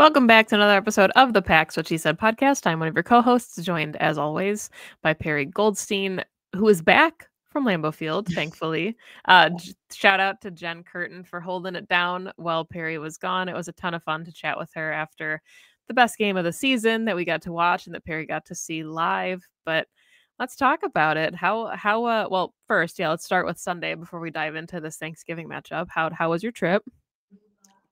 Welcome back to another episode of the Pax What She Said podcast. I'm one of your co-hosts, joined as always by Perri Goldstein, who is back from Lambeau Field, thankfully. Shout out to Jen Curtin for holding it down while Perri was gone. It was a ton of fun to chat with her after the best game of the season that we got to watch and that Perri got to see live. But let's talk about it. Well, first, let's start with Sunday before we dive into this Thanksgiving matchup. How was your trip?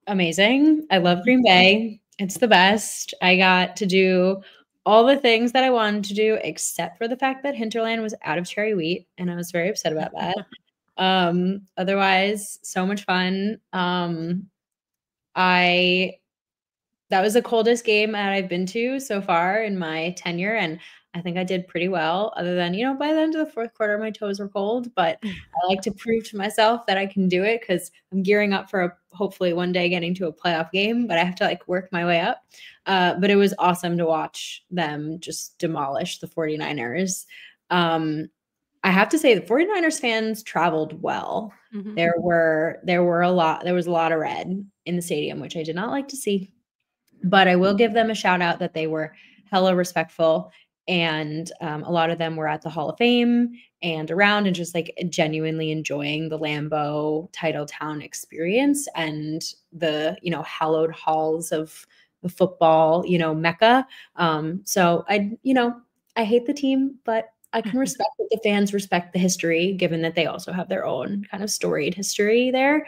Amazing. I love Green Bay. It's the best. I got to do all the things that I wanted to do, except for the fact that Hinterland was out of cherry wheat, and I was very upset about that. Otherwise, so much fun. That was the coldest game that I've been to so far in my tenure, and I think I did pretty well, other than, by the end of the fourth quarter, my toes were cold, but I like to prove to myself that I can do it because I'm gearing up for hopefully one day getting to a playoff game, but I have to work my way up. But it was awesome to watch them just demolish the 49ers. I have to say the 49ers fans traveled well. Mm-hmm. There was a lot of red in the stadium, which I did not like to see. But I will give them a shout out that they were hella respectful. And a lot of them were at the Hall of Fame and around and just genuinely enjoying the Lambeau title town experience and the, hallowed halls of the football, Mecca. So I hate the team, but I can respect that the fans respect the history, given that they also have their own kind of storied history there.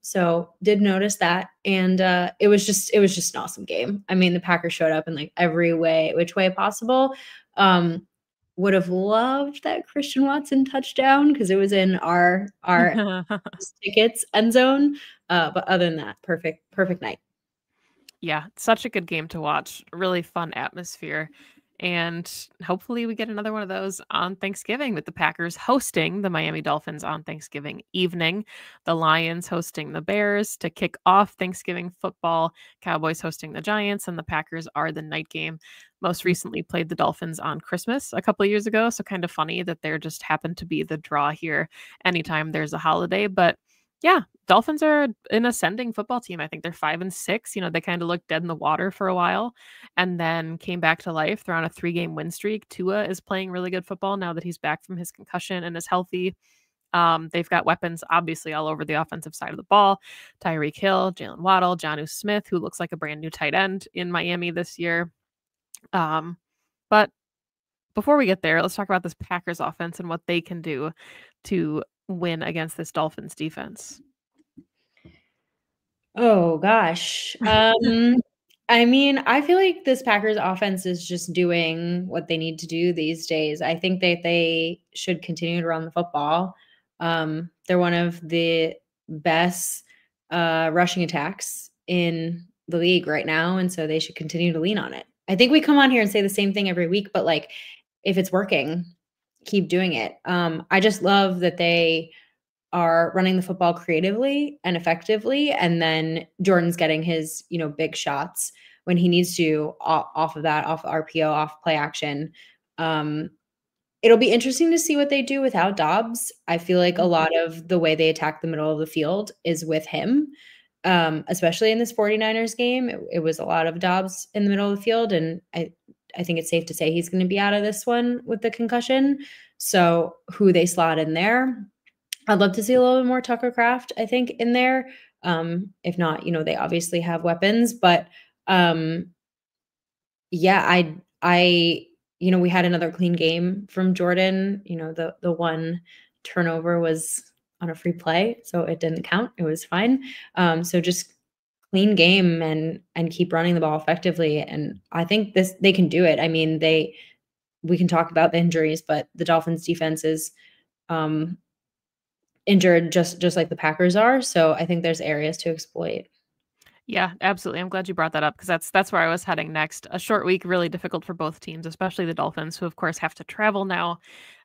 So did notice that. And it was just an awesome game. I mean, the Packers showed up in every which way possible. Would have loved that Christian Watson touchdown because it was in our tickets end zone. But other than that, perfect night. Yeah, such a good game to watch. Really fun atmosphere. And hopefully we get another one of those on Thanksgiving with the Packers hosting the Miami Dolphins on Thanksgiving evening, the Lions hosting the Bears to kick off Thanksgiving football, Cowboys hosting the Giants, and the Packers are the night game. Most recently played the Dolphins on Christmas a couple of years ago, so kind of funny that there just happened to be the draw here anytime there's a holiday. But yeah, Dolphins are an ascending football team. I think they're 5-6. They kind of looked dead in the water for a while and then came back to life. They're on a 3-game win streak. Tua is playing really good football now that he's back from his concussion and is healthy. They've got weapons, obviously, all over the offensive side of the ball. Tyreek Hill, Jalen Waddle, Jonnu Smith, who looks like a brand new tight end in Miami this year. But before we get there, let's talk about this Packers offense and what they can do to win against this Dolphins defense. Oh gosh. I mean, I feel like this Packers offense is just doing what they need to do these days. I think that they should continue to run the football. They're one of the best rushing attacks in the league right now, and so they should continue to lean on it. I think we come on here and say the same thing every week, but if it's working, keep doing it. I just love that they are running the football creatively and effectively. And then Jordan's getting his, big shots when he needs to off RPO, off play action. It'll be interesting to see what they do without Dobbs. I feel like a lot of the way they attack the middle of the field is with him, especially in this 49ers game. It was a lot of Dobbs in the middle of the field. And I think it's safe to say he's going to be out of this one with the concussion. So who they slot in there, I'd love to see a little bit more Tucker Kraft, I think, in there. If not, they obviously have weapons, but yeah, we had another clean game from Jordan. The one turnover was on a free play, so it didn't count. It was fine. So just clean game and keep running the ball effectively. And I think they can do it. I mean, we can talk about the injuries, but the Dolphins defense is injured just like the Packers are. So I think there's areas to exploit. Yeah, absolutely. I'm glad you brought that up because that's where I was heading next. A short week, really difficult for both teams, especially the Dolphins, who of course have to travel now.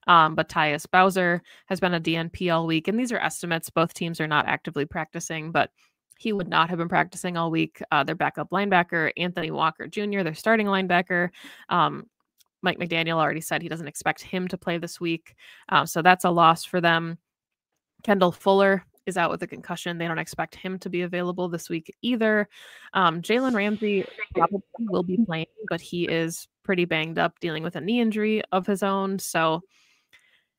But Tyus Bowser has been a DNP all week, and these are estimates. Both teams are not actively practicing, but he would not have been practicing all week. Their backup linebacker, Anthony Walker Jr., their starting linebacker. Mike McDaniel already said he doesn't expect him to play this week. So that's a loss for them. Kendall Fuller is out with a concussion. They don't expect him to be available this week either. Jalen Ramsey probably will be playing, but he is pretty banged up, dealing with a knee injury of his own. So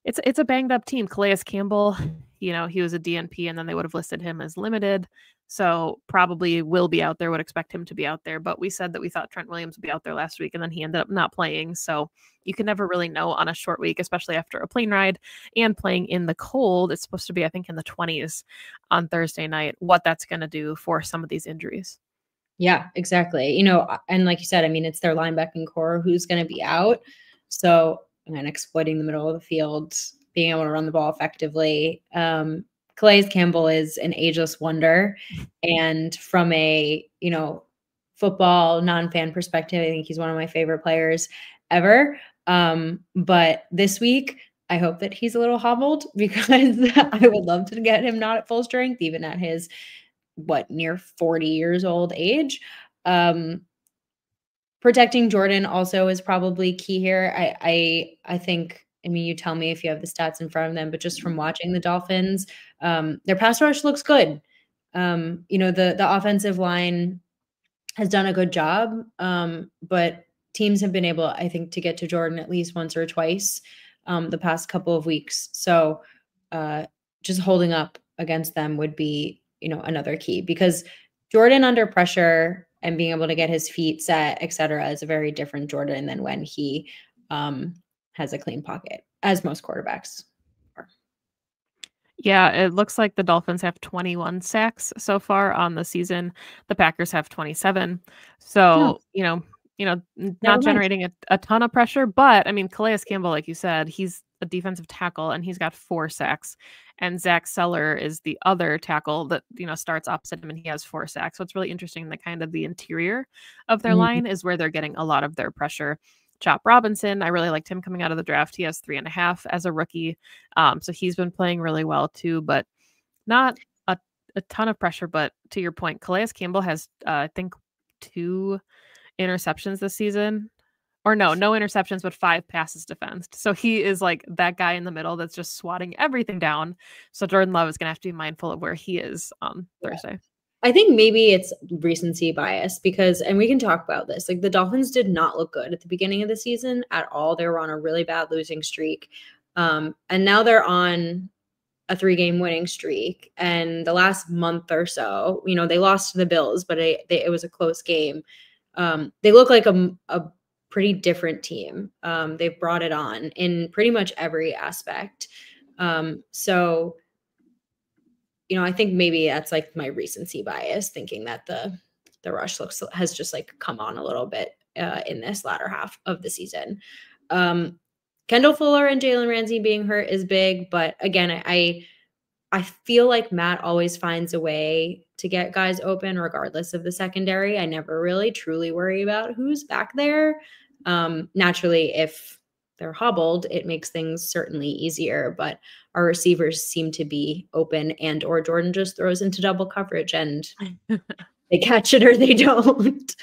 it's a banged up team. Calais Campbell, he was a DNP, and then they would have listed him as limited. So probably will be out there, would expect him to be out there. But we said that we thought Trent Williams would be out there last week, and then he ended up not playing. So you can never really know on a short week, especially after a plane ride and playing in the cold. It's supposed to be, I think, in the 20s on Thursday night, what that's going to do for some of these injuries. Yeah, exactly. And like you said, I mean, it's their linebacking core who's going to be out. So, and exploiting the middle of the field, being able to run the ball effectively. Calais Campbell is an ageless wonder. And from a, football non-fan perspective, I think he's one of my favorite players ever. But this week, I hope that he's a little hobbled because I would love to get him not at full strength, even at his near 40 years old age. Protecting Jordan also is probably key here. I think, I mean, you tell me if you have the stats in front of them, but just from watching the Dolphins, their pass rush looks good. The offensive line has done a good job, but teams have been able, I think, to get to Jordan at least once or twice the past couple of weeks. So just holding up against them would be, another key, because Jordan under pressure and being able to get his feet set, et cetera, is a very different Jordan than when he has a clean pocket, as most quarterbacks are. Yeah, it looks like the Dolphins have 21 sacks so far on the season. The Packers have 27. So, not Never mind. generating a ton of pressure, but I mean, Calais Campbell, like you said, he's a defensive tackle and he's got 4 sacks. And Zach Seller is the other tackle that, starts opposite him, and he has 4 sacks. So it's really interesting that kind of the interior of their line is where they're getting a lot of their pressure. Chop Robinson, I really liked him coming out of the draft. He has 3.5 as a rookie. So he's been playing really well too, but not a ton of pressure. But to your point, Calais Campbell has, I think, 2 interceptions this season. Or no interceptions, but 5 passes defensed. So he is like that guy in the middle that's just swatting everything down. So Jordan Love is going to have to be mindful of where he is on Thursday. I think maybe it's recency bias because, and we can talk about this, like the Dolphins did not look good at the beginning of the season at all. They were on a really bad losing streak. And now they're on a 3-game winning streak. And the last month or so, they lost to the Bills, but it was a close game. They look like a pretty different team. They've brought it on in pretty much every aspect. So, I think maybe that's like my recency bias, thinking that the rush has just like come on a little bit in this latter half of the season. Kendall Fuller and Jalen Ramsey being hurt is big, but again, I feel like Matt always finds a way to get guys open regardless of the secondary. I never really truly worry about who's back there. Naturally, if they're hobbled, it makes things certainly easier, but our receivers seem to be open, and or Jordan just throws into double coverage and they catch it or they don't.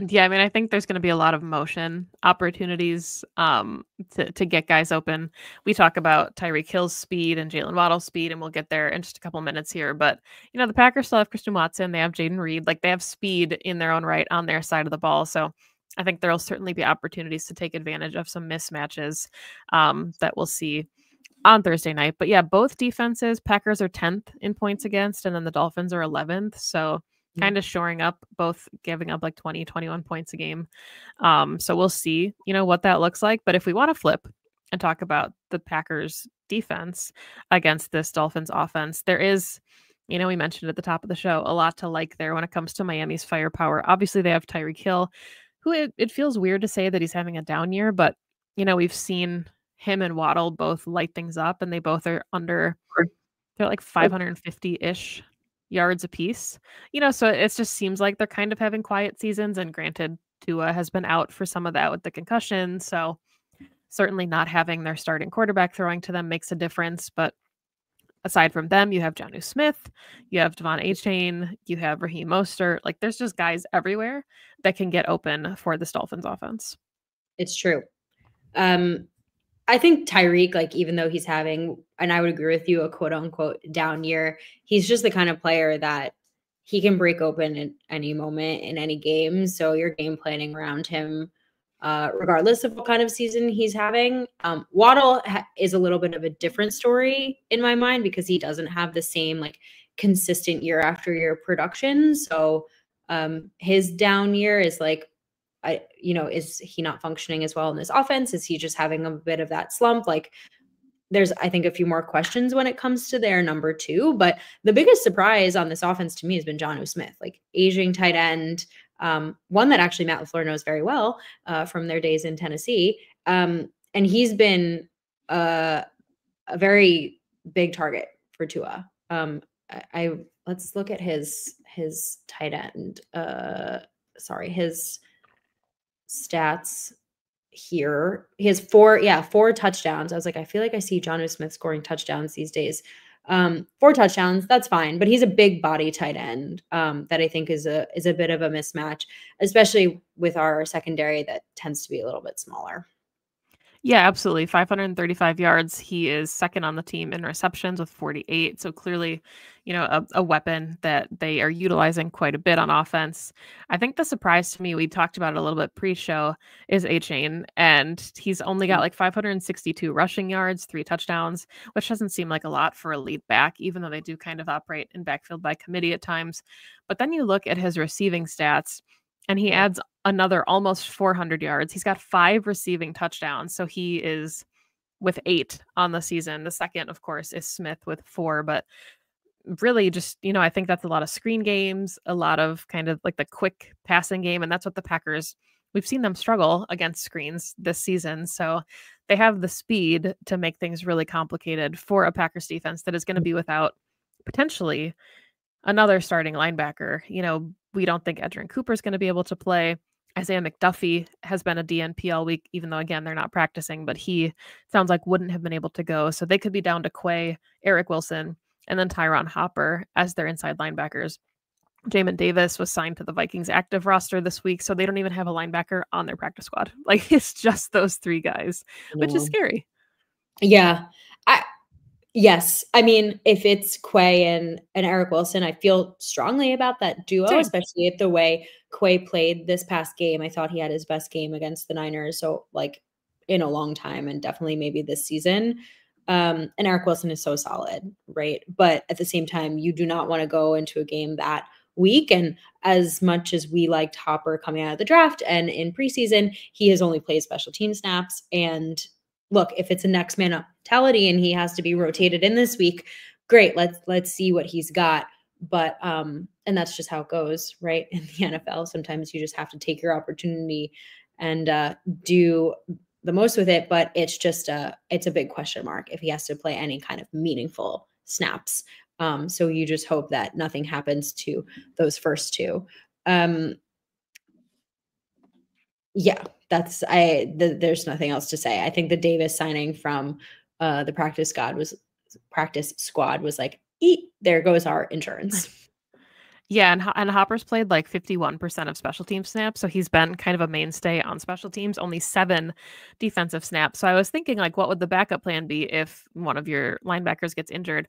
Yeah, I mean, I think there's going to be a lot of motion opportunities to get guys open. We talk about Tyreek Hill's speed and Jalen Waddle's speed, and we'll get there in just a couple minutes here. But, the Packers still have Christian Watson. They have Jaden Reed. Like, they have speed in their own right on their side of the ball. So I think there'll certainly be opportunities to take advantage of some mismatches that we'll see on Thursday night. But yeah, both defenses, Packers are 10th in points against, and then the Dolphins are 11th. So kind of shoring up, both giving up like 20, 21 points a game. So we'll see, what that looks like. But if we want to flip and talk about the Packers defense against this Dolphins offense, there is, we mentioned at the top of the show, a lot to like there when it comes to Miami's firepower. Obviously, they have Tyreek Hill, who it feels weird to say that he's having a down year, but, we've seen him and Waddle both light things up, and they both are they're like 550-ish yards apiece. So it just seems like they're kind of having quiet seasons, and granted, Tua has been out for some of that with the concussion, so certainly not having their starting quarterback throwing to them makes a difference, but aside from them, you have Jonnu Smith, you have Devon Achane, you have Raheem Mostert. Like, there's just guys everywhere that can get open for this Dolphins offense. It's true. I think Tyreek, like, even though he's having, and I would agree with you, a quote unquote down year, he's just the kind of player that he can break open at any moment in any game. So you're game planning around him, regardless of what kind of season he's having. Waddle is a little bit of a different story in my mind because he doesn't have the same like consistent year after year production. So his down year is like, is he not functioning as well in this offense? Is he just having a bit of that slump? Like, there's, I think, a few more questions when it comes to their number two. But the biggest surprise on this offense to me has been Jonnu Smith, like aging tight end, one that actually Matt LaFleur knows very well from their days in Tennessee. And he's been a very big target for Tua. I let's look at his tight end. Sorry, his stats here. He has four touchdowns. I was like, I feel like I see Jonnu Smith scoring touchdowns these days. 4 touchdowns, that's fine, but he's a big body tight end that I think is a bit of a mismatch, especially with our secondary that tends to be a little bit smaller. Yeah, absolutely. 535 yards. He is second on the team in receptions with 48. So clearly, a weapon that they are utilizing quite a bit on offense. I think the surprise to me, we talked about it a little bit pre-show, is A-Chain. And he's only got like 562 rushing yards, 3 touchdowns, which doesn't seem like a lot for a lead back, even though they do kind of operate in backfield by committee at times. But then you look at his receiving stats, and he adds another almost 400 yards. He's got 5 receiving touchdowns. So he is with 8 on the season. The second, of course, is Smith with 4. But really just, I think that's a lot of screen games, a lot of kind of like the quick passing game. And that's what the Packers, we've seen them struggle against screens this season. So they have the speed to make things really complicated for a Packers defense that is going to be without potentially another starting linebacker. We don't think Edgerrin Cooper is going to be able to play. Isaiah McDuffie has been a DNP all week, even though, again, they're not practicing, but he sounds like wouldn't have been able to go. So they could be down to Quay, Eric Wilson, and then Tyron Hopper as their inside linebackers. Jamin Davis was signed to the Vikings active roster this week, so they don't even have a linebacker on their practice squad. Like, it's just those 3 guys, which is scary. Yeah. Yes. I mean, if it's Quay and Eric Wilson, I feel strongly about that duo, Same. especially if the way Quay played this past game. I thought he had his best game against the Niners. So like in a long time, and definitely maybe this season. And Eric Wilson is so solid, right? But at the same time, you do not want to go into a game that week. And as much as we liked Hopper coming out of the draft and in preseason, he has only played special team snaps. And look, if it's a next man up mentality and he has to be rotated in this week, great. Let's see what he's got. But and that's just how it goes, right? In the NFL, sometimes you just have to take your opportunity and do the most with it. But it's just it's a big question mark if he has to play any kind of meaningful snaps. So you just hope that nothing happens to those first 2. Yeah, there's nothing else to say. I think the Davis signing from the practice squad was like, there goes our insurance. Yeah, and Hopper's played like 51% of special team snaps, so he's been kind of a mainstay on special teams, only 7 defensive snaps. So I was thinking, like, what would the backup plan be if one of your linebackers gets injured?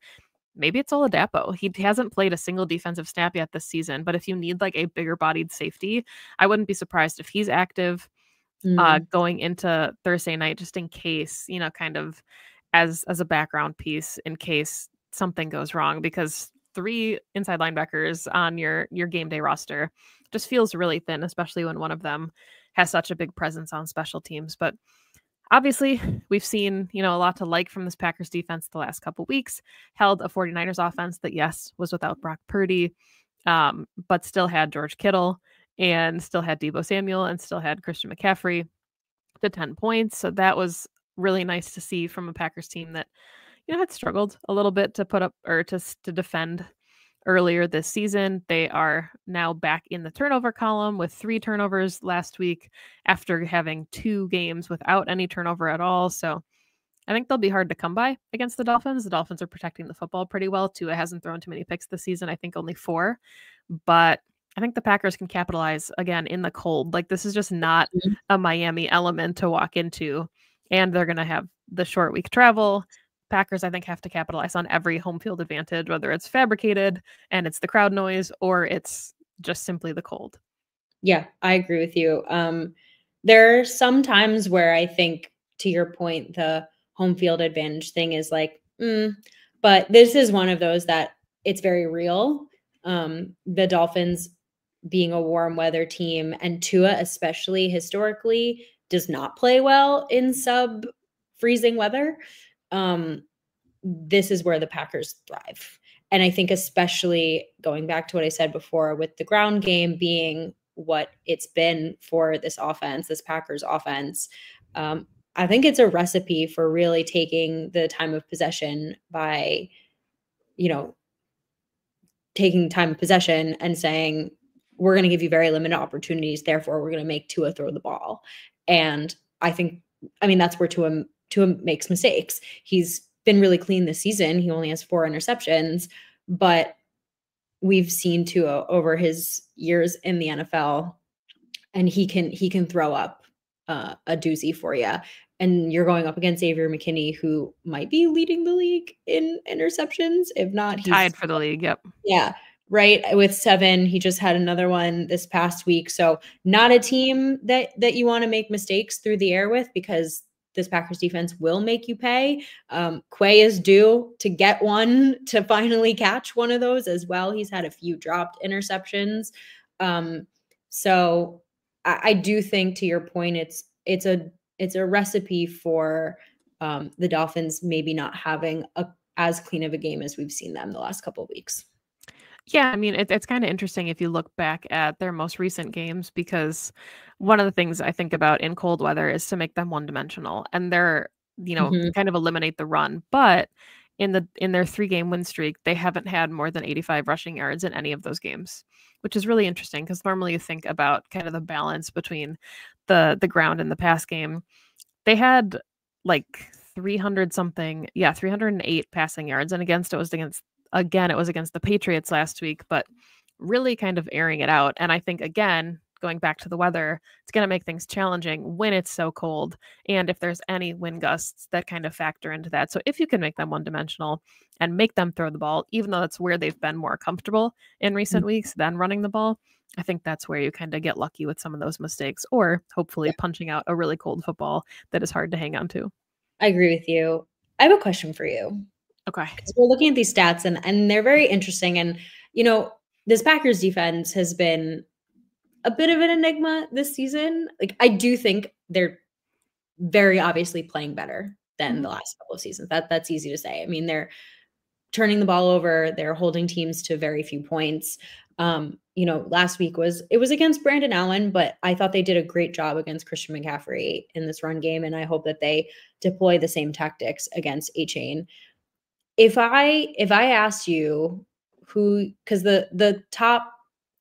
Maybe it's Oladapo. He hasn't played a single defensive snap yet this season, but if you need like a bigger bodied safety, I wouldn't be surprised if he's active going into Thursday night, just in case, kind of as a background piece in case something goes wrong, because 3 inside linebackers on your game day roster just feels really thin, especially when one of them has such a big presence on special teams. But obviously, we've seen, a lot to like from this Packers defense the last couple weeks. Held a 49ers offense that, yes, was without Brock Purdy, but still had George Kittle and still had Deebo Samuel and still had Christian McCaffrey to 10 points. So that was really nice to see from a Packers team that, had struggled a little bit to put up or to defend earlier this season. They are now back in the turnover column with 3 turnovers last week after having 2 games without any turnover at all. So I think they'll be hard to come by against the Dolphins. The Dolphins are protecting the football pretty well. Tua hasn't thrown too many picks this season. I think only 4. But I think the Packers can capitalize again in the cold. Like, this is just not a Miami element to walk into and they're going to have the short week travel. Packers, I think, have to capitalize on every home field advantage, whether it's fabricated and it's the crowd noise or it's just simply the cold. Yeah, I agree with you. There are some times where I think, to your point, the home field advantage thing is like, but this is one of those that it's very real. The Dolphins being a warm weather team, and Tua especially historically does not play well in sub freezing weather. This is where the Packers thrive. And I think, especially going back to what I said before, with the ground game being what it's been for this offense, this Packers offense, I think it's a recipe for really taking the time of possession by, taking time of possession and saying, we're going to give you very limited opportunities. Therefore, we're going to make Tua throw the ball. And that's where Tua makes mistakes. He's been really clean this season. He only has 4 interceptions, but we've seen Tua over his years in the NFL, and he can throw up a doozy for you. And you're going up against Xavier McKinney, who might be leading the league in interceptions. If not, he's tied for the league. Yep. Yeah, right, with 7. He just had another one this past week. So not a team that you want to make mistakes through the air with, because this Packers defense will make you pay. Quay is due to get one to finally catch one of those as well. He's had a few dropped interceptions. So I do think, to your point, it's a recipe for the Dolphins maybe not having as clean of a game as we've seen them the last couple of weeks. Yeah, I mean, it's kind of interesting if you look back at their most recent games, because one of the things I think about in cold weather is to make them one-dimensional, and they're, kind of eliminate the run. But in their 3-game win streak, they haven't had more than 85 rushing yards in any of those games, which is really interesting because normally you think about kind of the balance between the ground and the pass game. They had like 300 something, 308 passing yards, and against it was against the Patriots last week, but really kind of airing it out. And I think, again, going back to the weather, it's going to make things challenging when it's so cold, and if there's any wind gusts that kind of factor into that. So if you can make them one-dimensional and make them throw the ball, even though that's where they've been more comfortable in recent weeks than running the ball, I think that's where you kind of get lucky with some of those mistakes, or hopefully punching out a really cold football that is hard to hang on to. I agree with you. I have a question for you. Okay. Because we're looking at these stats, and they're very interesting. And, this Packers defense has been a bit of an enigma this season. Like, I do think they're very obviously playing better than the last couple of seasons. That's easy to say. I mean, they're turning the ball over. They're holding teams to very few points. Last week was against Brandon Allen, but I thought they did a great job against Christian McCaffrey in this run game. And I hope that they deploy the same tactics against A-Chain. If I asked you who, because the top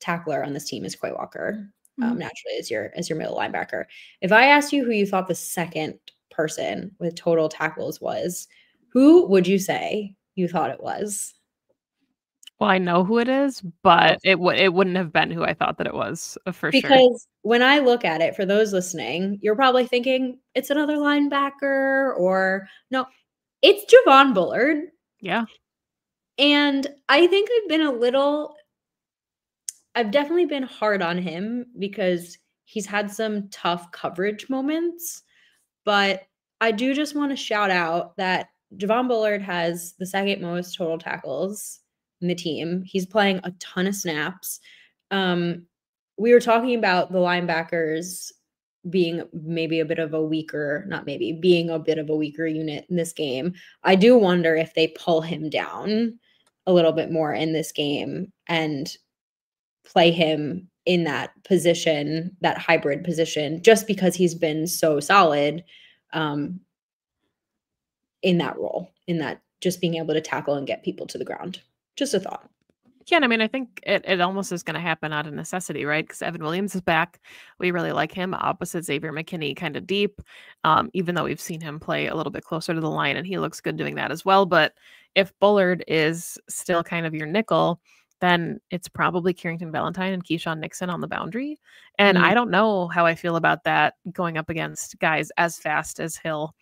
tackler on this team is Quay Walker, naturally, as your middle linebacker. If I asked you who you thought the second person with total tackles was, who would you say you thought it was? Well, I know who it is, but it wouldn't have been who I thought that it was, for sure. Because when I look at it, for those listening, you're probably thinking it's another linebacker, or no, it's Javon Bullard. Yeah. And I think I've definitely been hard on him because he's had some tough coverage moments, but I do just want to shout out that Javon Bullard has the second most total tackles in the team. He's playing a ton of snaps. We were talking about the linebackers being maybe a bit of a weaker, not maybe, being a bit of a weaker unit in this game. I do wonder if they pull him down a little bit more in this game and play him in that position, that hybrid position, just because he's been so solid in that role, in that just being able to tackle and get people to the ground. Just a thought. Yeah, and I mean, I think it almost is going to happen out of necessity, right? Because Evan Williams is back. We really like him opposite Xavier McKinney, kind of deep, even though we've seen him play a little bit closer to the line, and he looks good doing that as well. But if Bullard is still kind of your nickel, then it's probably Carrington Valentine and Keyshawn Nixon on the boundary. And Mm, I don't know how I feel about that going up against guys as fast as Hill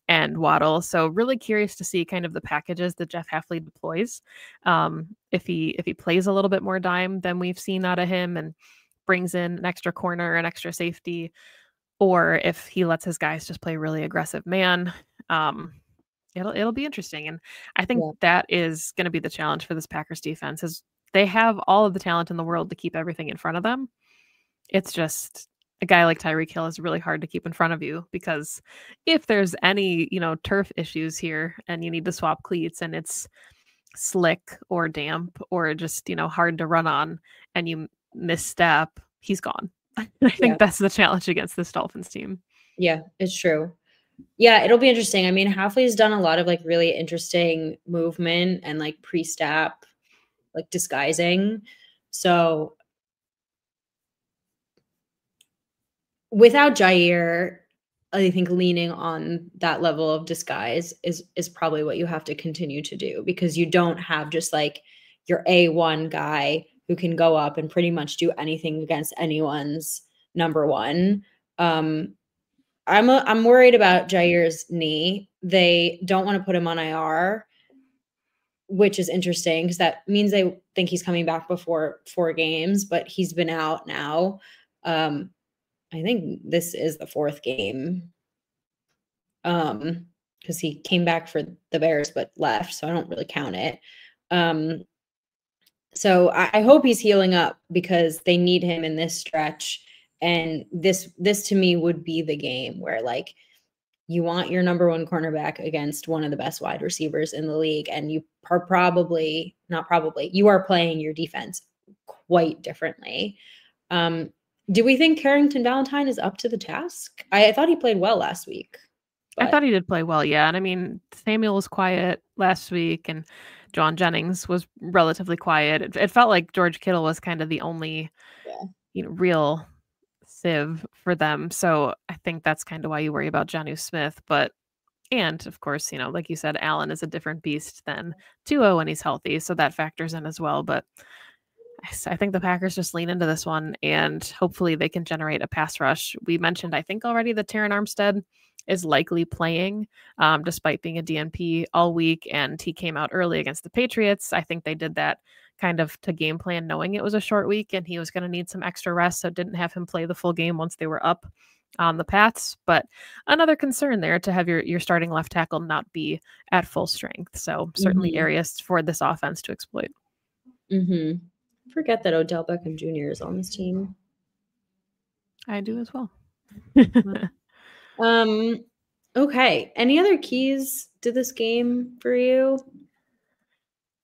and Waddle. So really curious to see kind of the packages that Jeff Hafley deploys. If he plays a little bit more dime than we've seen out of him and brings in an extra corner, an extra safety, or if he lets his guys just play really aggressive man. It'll be interesting. And I think yeah, that is going to be the challenge for this Packers defense is they have all of the talent in the world to keep everything in front of them. It's just a guy like Tyreek Hill is really hard to keep in front of you because if there's any, turf issues here and you need to swap cleats and it's slick or damp or just, hard to run on and you misstep, he's gone. I yeah, think that's the challenge against this Dolphins team. yeah, it's true. Yeah, it'll be interesting. I mean, Hafley's done a lot of, like, really interesting movement and, like, pre-snap, like, disguising. So, without Jair, I think leaning on that level of disguise is probably what you have to continue to do because you don't have just, like, your A1 guy who can go up and pretty much do anything against anyone's number 1. Um, I'm worried about Jair's knee. They don't wanna put him on IR, which is interesting because that means they think he's coming back before 4 games, but he's been out now. Um, I think this is the 4th game, because he came back for the Bears but left, so I don't really count it. Um, so I hope he's healing up because they need him in this stretch, and this to me would be the game where, like, you want your number 1 cornerback against one of the best wide receivers in the league, and you are probably not probably, you are playing your defense quite differently. Um, do we think Carrington Valentine is up to the task? I thought he played well last week, I but thought he did play well, yeah. And I mean, Samuel was quiet last week, and John Jennings was relatively quiet. It felt like George Kittle was kind of the only, yeah. real sieve for them. So I think that's kind of why you worry about Jonnu Smith. But and of course, like you said, Allen is a different beast than Tua when he's healthy, so that factors in as well. But I think the Packers just lean into this one and hopefully they can generate a pass rush. We mentioned, I think already that Terran Armstead is likely playing despite being a DNP all week. And he came out early against the Patriots. I think they did that kind of to game plan, knowing it was a short week and he was going to need some extra rest. So didn't have him play the full game once they were up on the Pats. But another concern there to have your starting left tackle not be at full strength. So certainly Mhm. areas for this offense to exploit. Mhm. Forget that Odell Beckham Jr. is on this team. I do as well. Um, okay. Any other keys to this game for you?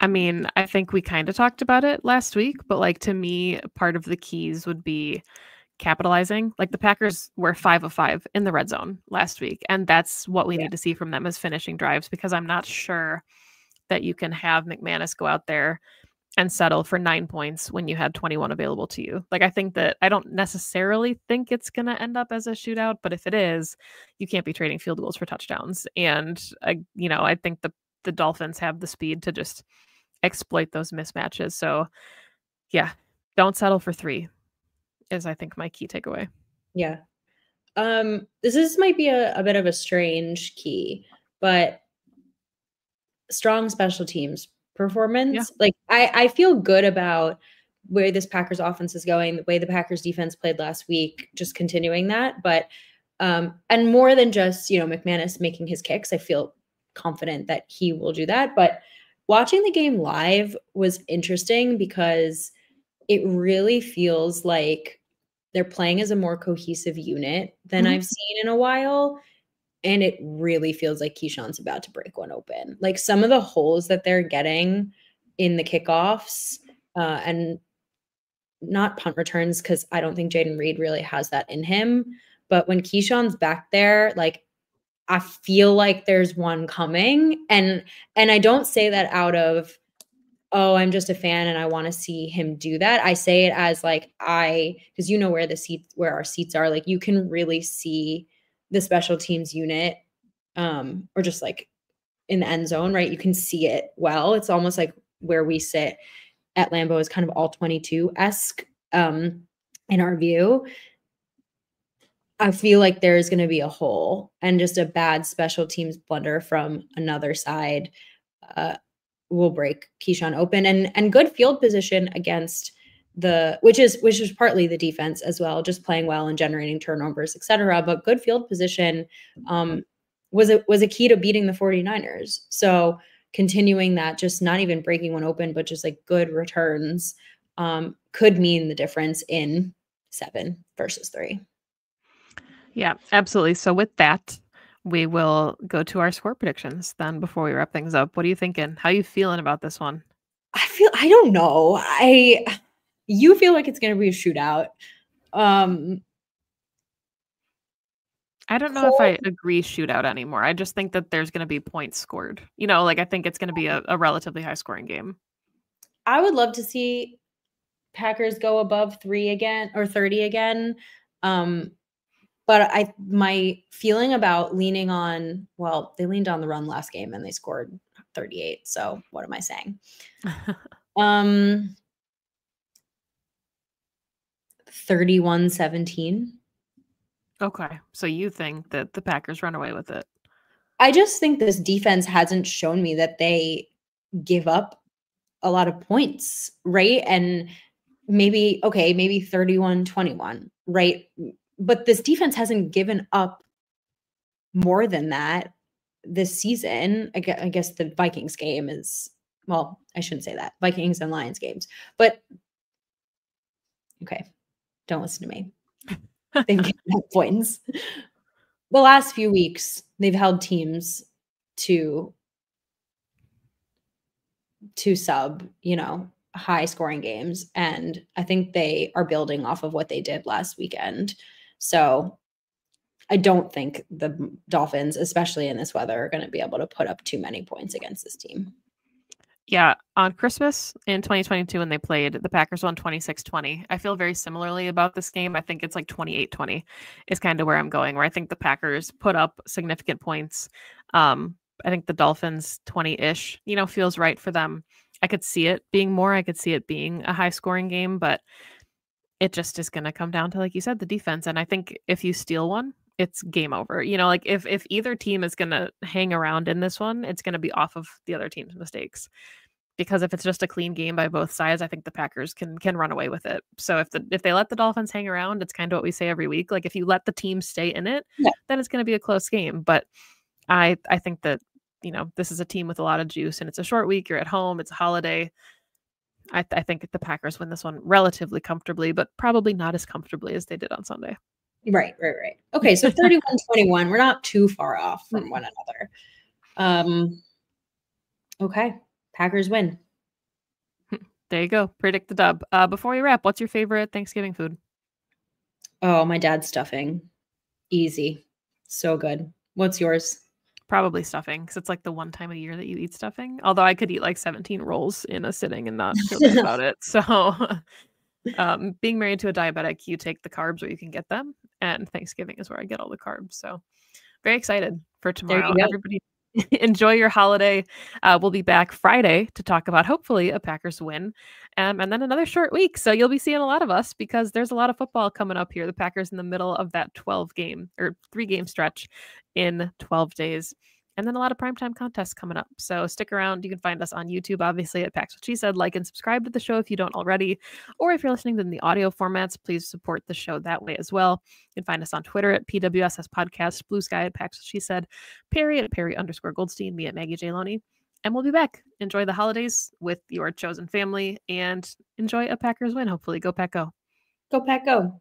I mean, I think we kind of talked about it last week, but like to me, part of the keys would be capitalizing. Like the Packers were 5 of 5 in the red zone last week, and that's what we Yeah. need to see from them as finishing drives because I'm not sure that you can have McManus go out there and settle for 9 points when you had 21 available to you. Like I don't necessarily think it's going to end up as a shootout, but if it is, you can't be trading field goals for touchdowns. And I think the Dolphins have the speed to just exploit those mismatches. So, yeah, don't settle for 3 is I think my key takeaway. Yeah. This might be a bit of a strange key, but strong special teams Yeah. performance. Like I feel good about where this Packers offense is going, the way the Packers defense played last week, just continuing that. But and more than just, McManus making his kicks, I feel confident that he will do that. But watching the game live was interesting because it really feels like they're playing as a more cohesive unit than Mhm. I've seen in a while. And it really feels like Keyshawn's about to break one open. Like some of the holes that they're getting in the kickoffs, and not punt returns, because I don't think Jaden Reed really has that in him. But when Keyshawn's back there, like I feel like there's one coming. And I don't say that out of, oh, I'm just a fan and I want to see him do that. I say it as like because where our seats are, like you can really see the special teams unit, or just like in the end zone, right? You can see it well. It's almost like where we sit. at Lambeau is kind of all 22-esque in our view. I feel like there is going to be a hole and just a bad special teams blunder from another side uh, will break Keyshawn open, and good field position against which is partly the defense as well, just playing well and generating turnovers, etc. But good field position was a key to beating the 49ers. So continuing that, just not even breaking one open, but just like good returns could mean the difference in 7 versus 3. Yeah, absolutely. So with that, we will go to our score predictions then before we wrap things up. What are you thinking? How are you feeling about this one? I don't know. You feel like it's going to be a shootout. I don't know if I agree shootout anymore. I just think that there's going to be points scored. Like I think it's going to be a relatively high scoring game. I would love to see Packers go above 3 again or 30 again. But my feeling about leaning on, well, they leaned on the run last game and they scored 38. So what am I saying? 31-17. Okay. So you think that the Packers run away with it? I just think this defense hasn't shown me that they give up a lot of points, right? And maybe 31-21, right? But this defense hasn't given up more than that this season. I guess the Vikings game is, well, I shouldn't say that. Vikings and Lions games. But okay, don't listen to me. They've given up points. The last few weeks, they've held teams to sub, high scoring games. And I think they are building off of what they did last weekend. So I don't think the Dolphins, especially in this weather, are going to be able to put up too many points against this team. Yeah, on Christmas in 2022 when they played, the Packers won 26-20. I feel very similarly about this game. I think it's like 28-20 is kind of where I'm going, where I think the Packers put up significant points. I think the Dolphins 20-ish, feels right for them. I could see it being more. I could see it being a high scoring game, but it just is going to come down to, like you said, the defense. And I think if you steal one, it's game over. Like if either team is going to hang around in this one, it's going to be off of the other team's mistakes. Because if it's just a clean game by both sides, I think the Packers can run away with it. So if they let the Dolphins hang around, it's kind of what we say every week. Like if you let the team stay in it, then it's going to be a close game. But I think that this is a team with a lot of juice, and it's a short week. You're at home. It's a holiday. I think the Packers win this one relatively comfortably, but probably not as comfortably as they did on Sunday. Right. Okay, so 31-21. We're not too far off from one another. Okay. Packers win. There you go. Predict the dub. Before we wrap, what's your favorite Thanksgiving food? Oh, my dad's stuffing. Easy. So good. What's yours? Probably stuffing, because it's like the one time a year that you eat stuffing. Although I could eat like 17 rolls in a sitting and not feel bad about it. So being married to a diabetic, you take the carbs where you can get them. And Thanksgiving is where I get all the carbs. So very excited for tomorrow. Everybody enjoy your holiday. We'll be back Friday to talk about hopefully a Packers win, and then another short week. So you'll be seeing a lot of us because there's a lot of football coming up here. The Packers in the middle of that 3-game stretch in 12 days. And then a lot of primetime contests coming up. So stick around. You can find us on YouTube, obviously, at Pax What She Said. Like and subscribe to the show if you don't already. Or if you're listening in the audio formats, please support the show that way as well. You can find us on Twitter at PWSS Podcast, Blue Sky at Pax What She Said, Perri at Perri_Goldstein, me at Maggie J. Loney. And we'll be back. Enjoy the holidays with your chosen family and enjoy a Packers win. Hopefully. Go Pack Go. Go Pack Go.